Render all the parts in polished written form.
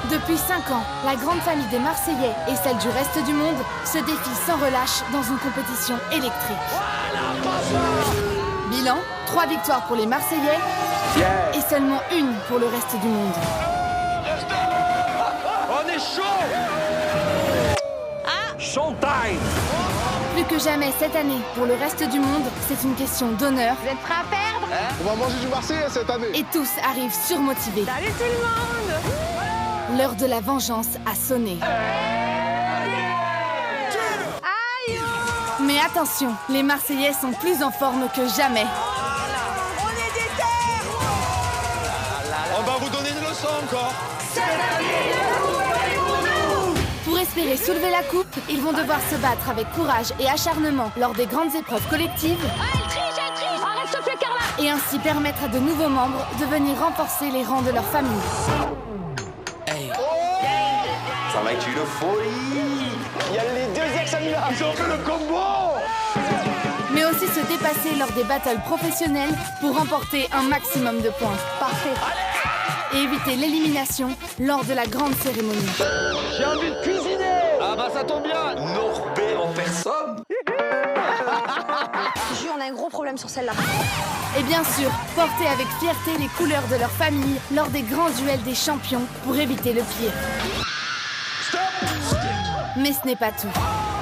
Depuis 5 ans, la grande famille des Marseillais et celle du reste du monde se défient sans relâche dans une compétition électrique. Bilan, 3 victoires pour les Marseillais et seulement 1 pour le reste du monde. On est chaud. Showtime. Plus que jamais cette année, pour le reste du monde, c'est une question d'honneur. Vous êtes prêts à perdre? On va manger du Marseillais cette année. Et tous arrivent surmotivés. Salut tout le monde! L'heure de la vengeance a sonné. Aïe! Mais attention, les Marseillais sont plus en forme que jamais. On est des terres! On va vous donner une leçon encore. Pour espérer soulever la coupe, ils vont devoir se battre avec courage et acharnement lors des grandes épreuves collectives. Ah, elle triche! Arrête ce fait, Carla! Et ainsi permettre à de nouveaux membres de venir renforcer les rangs de leur famille. Ça va être une folie. Il y a les deux ex-amis là. Ils ont fait le combo. Mais aussi se dépasser lors des battles professionnelles pour remporter un maximum de points. Parfait. Et éviter l'élimination lors de la grande cérémonie. J'ai envie de cuisiner. Ah bah ça tombe bien. Norbert en personne. Jules, on a un gros problème sur celle-là. Et bien sûr, porter avec fierté les couleurs de leur famille lors des grands duels des champions pour éviter le pire. Mais ce n'est pas tout.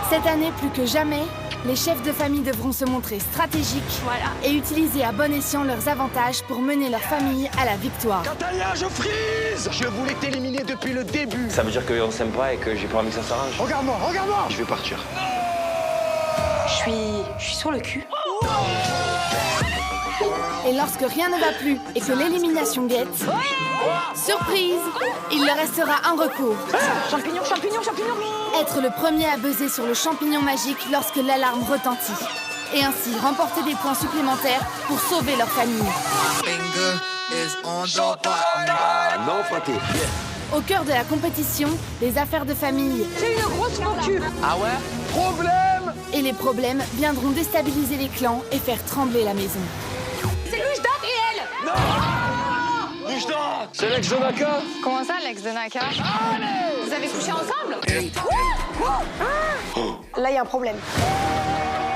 Cette année, plus que jamais, les chefs de famille devront se montrer stratégiques et utiliser à bon escient leurs avantages pour mener leur famille à la victoire. Natalia, je frise. Je voulais t'éliminer depuis le début. Ça veut dire qu'on s'aime pas et que j'ai pas envie que ça s'arrange. Regarde-moi, regarde-moi. Je vais partir. Je suis sur le cul. Et lorsque rien ne va plus et que l'élimination guette, surprise, il leur restera un recours. Champignon! Être le premier à buzzer sur le champignon magique lorsque l'alarme retentit. Et ainsi remporter des points supplémentaires pour sauver leur famille. Non, Faté. Au cœur de la compétition, les affaires de famille J'ai une grosse cul! Ah ouais? Problème. et les problèmes viendront déstabiliser les clans et faire trembler la maison. C'est Luchda et elle! Bouge-toi. C'est l'ex de Naka. Comment ça, l'ex de Naka? Vous avez couché ensemble? Là, il y a un problème.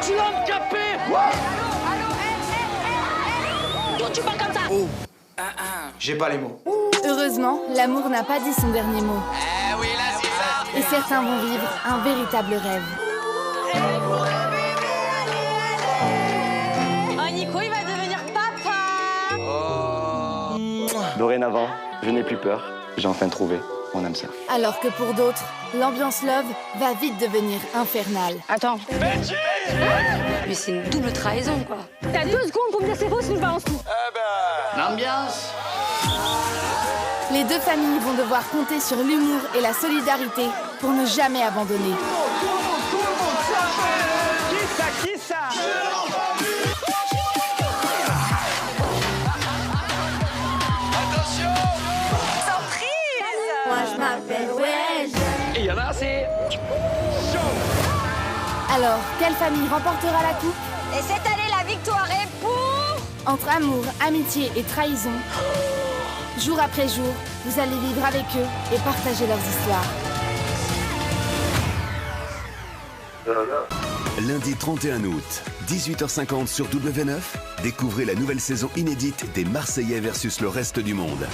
Tu l'as handicapé. Allô, D'où tu parles comme ça? J'ai pas les mots. Heureusement, l'amour n'a pas dit son dernier mot. Oui, là, c'est ça. Et certains vont vivre un véritable rêve. Oh, Nico, il va devenir papa! Dorénavant, je n'ai plus peur. J'ai enfin trouvé mon âme sœur. Alors que pour d'autres, l'ambiance love va vite devenir infernale. Attends. Mais c'est une double trahison, quoi. T'as 2 secondes pour me dire c'est faux, sinon je balance tout. L'ambiance. Les deux familles vont devoir compter sur l'humour et la solidarité pour ne jamais abandonner. Qui ça? Attention. Moi je m'appelle Wedge. Et il y en a assez. Alors, quelle famille remportera la coupe? Et cette année, la victoire est pour... Entre amour, amitié et trahison, jour après jour, vous allez vivre avec eux et partager leurs histoires. Lundi 31 août, 18h50 sur W9, découvrez la nouvelle saison inédite des Marseillais versus le reste du monde.